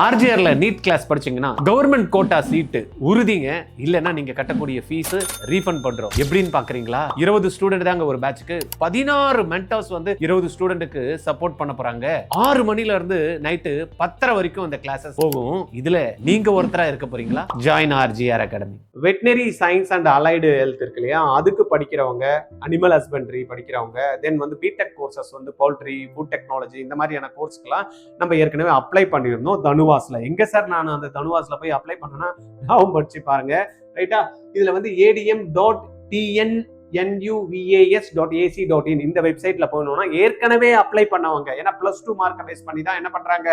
ஆர்ஜிஆர்ல NEET class படிச்சீங்கன்னா government quota சீட்டு உறுதிங்க. இல்லைன்னா நீங்க கட்டக்கூடிய ஃபீஸ் ரீஃபண்ட் பண்றோம். எப்படின்னு பாக்குறீங்களா? 20 ஸ்டூடெண்ட் தாங்க ஒரு பேட்சுக்கு. 16 மென்டர்ஸ் வந்து 20 ஸ்டூடெண்ட்டுக்கு சப்போர்ட் பண்ண போறாங்க. 6 மணில இருந்து நைட்டு 10:30 வரைக்கும் அந்த கிளாஸஸ் போகும். இதுல நீங்க ஒருத்தரா இருக்க போறீங்களா? Join RGR academy. Veterinary science and allied health இருக்கு இல்லையா, அதுக்கு படிக்கிறவங்க, அனிமல் ஹஸ்பண்டரி படிக்கிறவங்க, தென் வந்து பிடெக் கோர்சஸ் வந்து பவுல்ட்ரி, ஃபுட் டெக்னாலஜி, இந்த மாதிரியான கோர்ஸ்க்குலாம் நம்ம ஏற்கனவே அப்ளை பண்ணியிருந்தோம் தனுவாஸ்ல. எங்க சார் நான் அந்த தனுவாஸ்ல போய் அப்ளை பண்ணேன்னா ஞாபகம் படிச்சு பாருங்க. ரைட்டா? இதுல வந்து adm.tnnuvas.ac.in இந்த வெப்சைட்ல போனோம்னா ஏற்கனவே அப்ளை பண்ணவங்க, ஏன்னா +2 மார்க் பேஸ் பண்ணி தான் என்ன பண்றாங்க,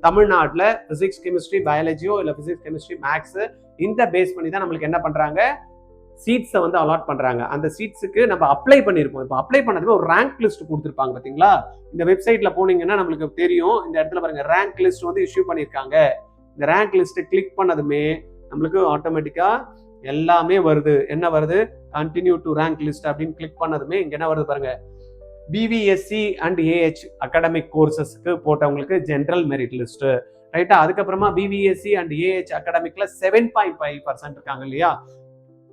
தமிழ்நாட்டுல பிசிக்ஸ் கெமிஸ்ட்ரி பயாலஜியோ இல்ல பிசிக்ஸ் கெமிஸ்ட்ரி மேக்ஸ் இந்த பேஸ் பண்ணி தான் நம்மளுக்கு என்ன பண்றாங்க, சீட்ஸை வந்து அலாட் பண்றாங்க. அந்த சீட்ஸுக்கு நம்ம அப்ளை பண்ணிருப்போம். இப்போ அப்ளை பண்ணதுக்கு ஒரு ரேங்க் லிஸ்ட் கொடுத்துருப்பாங்க பாத்தீங்களா? இந்த வெப்சைட்ல போனீங்கன்னா நம்மளுக்கு தெரியும். இந்த இடத்துல பாருங்க, ரேங்க் லிஸ்ட் வந்து இஷ்யூ பண்ணிருக்காங்க. இந்த ரேங்க் லிஸ்ட் கிளிக் பண்ணதுமே நம்மளுக்கு ஆட்டோமேட்டிக்கா எல்லாமே வருது. என்ன வருது? கண்டினியூ டு ரேங்க் லிஸ்ட் அப்படின்னு கிளிக் பண்ணதுமே இங்க என்ன வருது பாருங்க, பிவிஎஸ்சி அண்ட் ஏஹெச் அகாடமிக் கோர்சஸ்க்கு போட்டவங்களுக்கு ஜென்ரல் மெரிட் லிஸ்ட். ரைட்டா? அதுக்கப்புறமா பிவிஎஸ்சி அண்ட் ஏஹெச் அகாடமிக்ல 7.5% இருக்காங்க இல்லையா,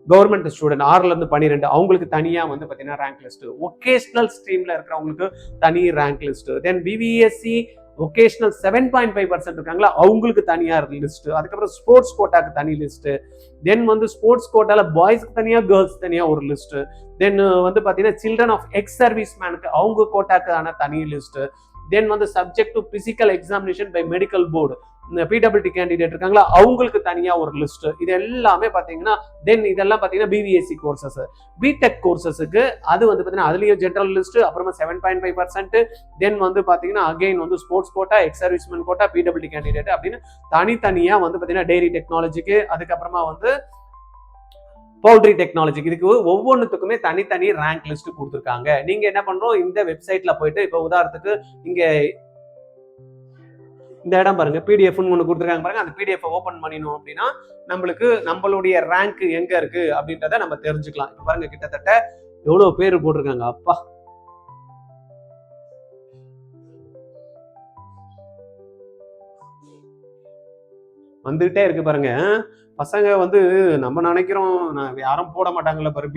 கவர்மெண்ட் ஸ்டூடெண்ட் 6ல இருந்து 12 அவங்களுக்கு தனியா வந்து பாத்தீங்கன்னா ரேங்க் லிஸ்ட். ஒகேஷனல் ஸ்ட்ரீம்ல இருக்கிறவங்களுக்கு தனி ரேங்க் லிஸ்ட். தென் பிவிஎஸ்சி ஒகேஷனல் 7.5% இருக்காங்களா, அவங்களுக்கு தனியா லிஸ்ட். அதுக்கப்புறம் ஸ்போர்ட்ஸ் கோட்டாக்கு தனி லிஸ்ட். தென் வந்து ஸ்போர்ட்ஸ் கோட்டால பாய்ஸ்க்கு தனியா, கேர்ள்ஸ் தனியா ஒரு லிஸ்ட். தென் வந்து பாத்தீங்கன்னா சில்ட்ரன் ஆஃப் எக்ஸ் சர்வீஸ் மேனுக்கு அவங்க கோட்டாக்கான தனி லிஸ்ட். தென் வந்து subject to physical examination by medical board, இந்த பிடபிள்யூடி கேண்டிடேட் இருக்காங்களா அவங்களுக்கு தனியா ஒரு லிஸ்ட். இது எல்லாமே பாத்தீங்கன்னா தென் இதெல்லாம் பாத்தீங்கன்னா பிவிஎஸ்சி கோர்சஸ். பிடெக் கோர்சஸுக்கு அது வந்து பாத்தீங்கன்னா அதுலயும் ஜெனரல் லிஸ்ட், அப்புறமா 7.5%, தென் வந்து பாத்தீங்கன்னா அகைன் வந்து sports quota, ex serviceman quota, PWD candidate அப்படின்னு தனித்தனியா வந்து பாத்தீங்கன்னா டெய்ரி டெக்னாலஜிக்கு, அதுக்கப்புறமா வந்து பவுல்ட்ரி டெக்னாலஜிக்கு, இதுக்கு ஒவ்வொன்றுத்துக்குமே தனித்தனி ரேங்க் லிஸ்ட் கொடுத்துருக்காங்க. நீங்க என்ன பண்றோம், இந்த வெப்சைட்ல போயிட்டு இப்ப உதாரணத்துக்கு இங்க இந்த இடம் பாருங்க, பிடிஎஃப் ஒன்று கொடுத்துருக்காங்க பாருங்க. அந்த பிடிஎஃப் ஓபன் பண்ணினோம் அப்படின்னா நம்மளுக்கு நம்மளுடைய ரேங்க் எங்க இருக்கு அப்படின்றத நம்ம தெரிஞ்சுக்கலாம். இப்ப பாருங்க, கிட்டத்தட்ட எவ்வளவு பேர் போட்டிருக்காங்க. அப்பா, வந்துகிட்டே இருக்கு பாருங்க. பசங்க வந்து நம்ம நினைக்கிறோம் யாரும் போட மாட்டாங்கல்ல பாரு.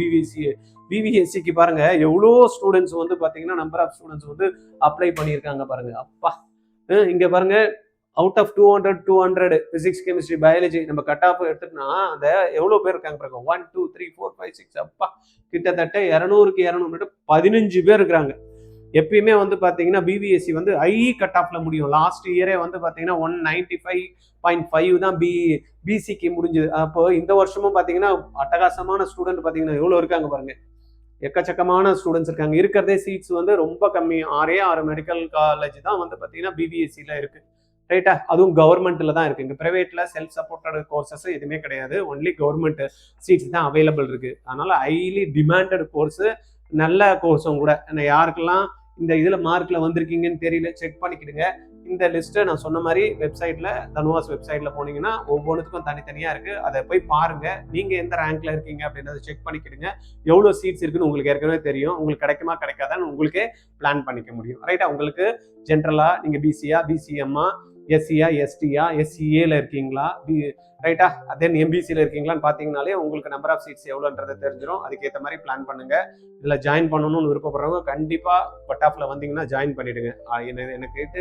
பிவிஎஸ்சிக்கு பாருங்க எவ்வளோ ஸ்டூடெண்ட்ஸ் வந்து பாத்தீங்கன்னா நம்பர் ஆஃப் ஸ்டூடெண்ட்ஸ் வந்து அப்ளை பண்ணியிருக்காங்க பாருங்க. அப்பா, இங்க பாருங்க, out of 200 physics chemistry biology நம்ம கட் ஆஃப் எடுத்துட்டோம்னா அந்த எவ்வளவு பேர் இருக்காங்க பாருங்க. 1 2 3 4 5 6 அப்பா, கிட்டத்தட்ட 200க்கு 200 15 பேர் இருக்கிறாங்க. எப்பயுமே வந்து பாத்தீங்கன்னா பிபிஎஸ்சி வந்து ஹை கட் ஆஃப்ல முடியும். லாஸ்ட் இயரே வந்து பாத்தீங்கன்னா 195.5 தான் பிசிக்கு முடிஞ்சது. அப்போ இந்த வருஷமும் பாத்தீங்கன்னா அட்டகாசமான ஸ்டூடெண்ட் பாத்தீங்கன்னா எவ்வளவு இருக்காங்க பாருங்க, எக்கச்சக்கமான ஸ்டூடெண்ட்ஸ் இருக்காங்க. இருக்கிறதே சீட்ஸ் வந்து ரொம்ப கம்மி. 6 மெடிக்கல் காலேஜ் தான் வந்து பாத்தீங்கன்னா பிபிஎஸ்சில இருக்கு. ரைட்டா? அதுவும் கவர்மெண்ட்ல தான் இருக்கு. இங்க பிரைவேட்ல செல்ஃப் சப்போர்ட்டட் கோர்சஸ் எதுவுமே கிடையாது. ஒன்லி கவர்மெண்ட் சீட்ஸ் தான் அவைலபிள் இருக்கு. அதனால ஹைலி டிமாண்டட் கோர்ஸ், நல்ல கோர்ஸும் கூட. யாருக்கெல்லாம் இந்த இதுல மார்க்ல வந்திருக்கீங்கன்னு தெரியல, செக் பண்ணிக்கிடுங்க. இந்த லிஸ்ட்டை நான் சொன்ன மாதிரி வெப்சைட்ல, தனுவாஸ் வெப்சைட்ல போனீங்கன்னா ஒவ்வொன்றுத்துக்கும் தனித்தனியா இருக்கு. அதை போய் பாருங்க. நீங்க எந்த ரேங்க்ல இருக்கீங்க அப்படின்றத செக் பண்ணிக்கிடுங்க. எவ்வளவு சீட்ஸ் இருக்குன்னு உங்களுக்கு ஏற்கனவே தெரியும். உங்களுக்கு கிடைக்குமா கிடைக்காதான்னு உங்களுக்கே பிளான் பண்ணிக்க முடியும். ரைட்டா? உங்களுக்கு ஜென்ரலா நீங்க பிசியா, பிசிஎம்மா, எஸ்சியா, எஸ்டியா, எஸ்சிஏல இருக்கீங்களா, ரைட்டா, தென் எம்பிசியில் இருக்கீங்களான்னு பார்த்தீங்கனாலே உங்களுக்கு நம்பர் ஆஃப் சீட்ஸ் எவ்வளோன்றதை தெரிஞ்சிடும். அதுக்கேற்ற மாதிரி பிளான் பண்ணுங்க. இதில் ஜாயின் பண்ணணும்னு விருப்பப்படுறவங்க கண்டிப்பாக கட் ஆஃப்ல வந்தீங்கன்னா ஜாயின் பண்ணிடுங்க. எனக்கு கேட்டு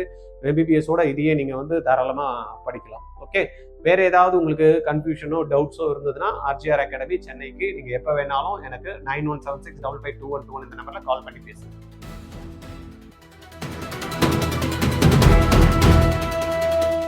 எம்பிபிஎஸோட இதையே நீங்கள் வந்து தாராளமாக படிக்கலாம். ஓகே, வேற ஏதாவது உங்களுக்கு கன்ஃபியூஷனோ டவுட்ஸோ இருந்ததுன்னா ஆர்ஜிஆர் அகாடமி சென்னைக்கு நீங்கள் எப்போ வேணாலும் எனக்கு 9176552121 இந்த நம்பரில் கால் பண்ணி பேசுங்க.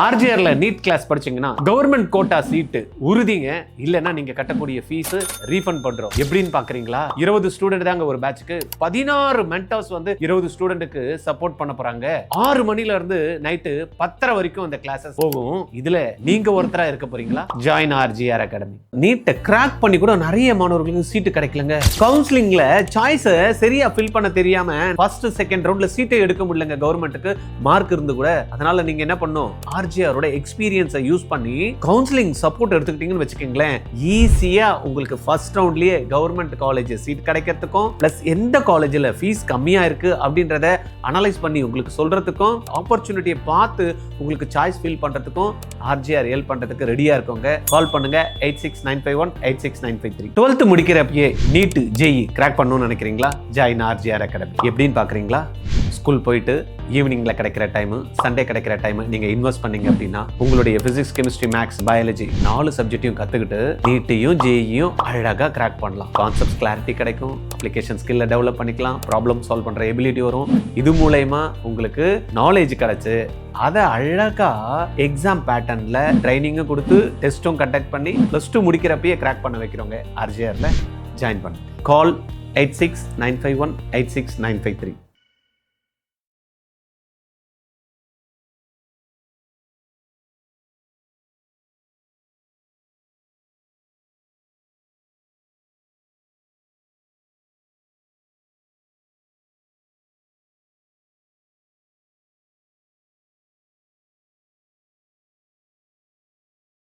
ஆர்ஜிஆர்ல நீட் கிளாஸ் படிச்சீங்கன்னா கவர்மெண்ட் கோட்டா சீட்டு உறுதிங்க. இல்லைன்னா நீங்க கட்டக்கூடிய ஃபீஸ் ரீஃபண்ட் பண்றோம். எப்படின்னு பாக்குறீங்களா? 20 ஸ்டூடெண்ட் தாங்க ஒரு பேட்சுக்கு. 16 மென்டர்ஸ் வந்து 20 ஸ்டூடெண்ட்டுக்கு சப்போர்ட் பண்ண போறாங்க. 6 மணில இருந்து நைட்டு 10:30 வரைக்கும் அந்த கிளாஸஸ் போகும். இதுல நீங்க ஒருத்தரா இருக்க போறீங்களா? Join RGR academy. நீட்டை கிராக் பண்ணி கூட நிறைய மாணவர்களுக்கு சீட்டு கிடைக்கலங்க. கவுன்சிலிங்ல சாய்ஸை சரியா ஃபில் பண்ண தெரியாம ஃபர்ஸ்ட் செகண்ட் ரவுண்ட்ல சீட்டை எடுக்க முடியலங்க கவர்மெண்ட்டுக்கு, மார்க் இருந்து கூட. அதனால நீங்க என்ன பண்ணும், ஆர்ஜிஆரோட எக்ஸ்பீரியன்ஸை யூஸ் பண்ணி கவுன்சிலிங் சப்போர்ட் எடுத்துக்கிட்டீங்கன்னு வச்சுக்கோங்களேன், ஈஸியா உங்களுக்கு ஃபர்ஸ்ட் ரவுண்ட்லயே கவர்மெண்ட் காலேஜ் சீட் கிடைக்கிறதுக்கும் பிளஸ் எந்த காலேஜில் ஃபீஸ் கம்மியா இருக்கு அப்படின்றத அனலைஸ் பண்ணி உங்களுக்கு சொல்றதுக்கும் ஆப்பர்ச்சுனிட்டியை பார்த்து உங்களுக்கு சாய்ஸ் ஃபீல் பண்றதுக்கும் ஆர்ஜிஆர் ஹெல்ப் பண்றதுக்கு ரெடியா இருக்கோங்க. கால் பண்ணுங்க 8695186953. 12th முடிக்கிறப்பயே நீட் ஜேஇ கிராக் பண்ணணும்னு நினைக்கிறீங்களா? Join RGR academy. எப்படின்னு பாக்குறீங்களா? ஸ்கூல் போயிட்டு ஈவினிங்ல கிடைக்கிற டைம், சண்டே கிடைக்கிற டைம் நீங்க இன்வெஸ்ட் பண்ணீங்க அப்படின்னா உங்களுடைய பிசிக்ஸ், கெமிஸ்ட்ரி, மேக்ஸ், பயாலஜி 4 சப்ஜெக்டையும் கத்துக்கிட்டு நீட்டையும் ஜேஇயும் அழகா கிராக் பண்ணலாம். கான்செப்ட் கிளாரிட்டி கிடைக்கும், அப்ளிகேஷன் ஸ்கில்ல டெவலப் பண்ணிக்கலாம், ப்ராப்ளம் சால்வ் பண்ற எபிலிட்டி வரும். இது மூலமா உங்களுக்கு நாலேஜ் கிடைச்சு அதை அழகா எக்ஸாம் பேட்டர்ன்ல ட்ரைனிங்கும் கொடுத்து டெஸ்ட்டும் கண்டக்ட் பண்ணி +2 முடிக்கிறப்பயே கிராக் பண்ண வைக்கிறோங்க. ஆர்ஜிஆர்ல ஜாயின் பண்ணுங்க. கால் 8695186953.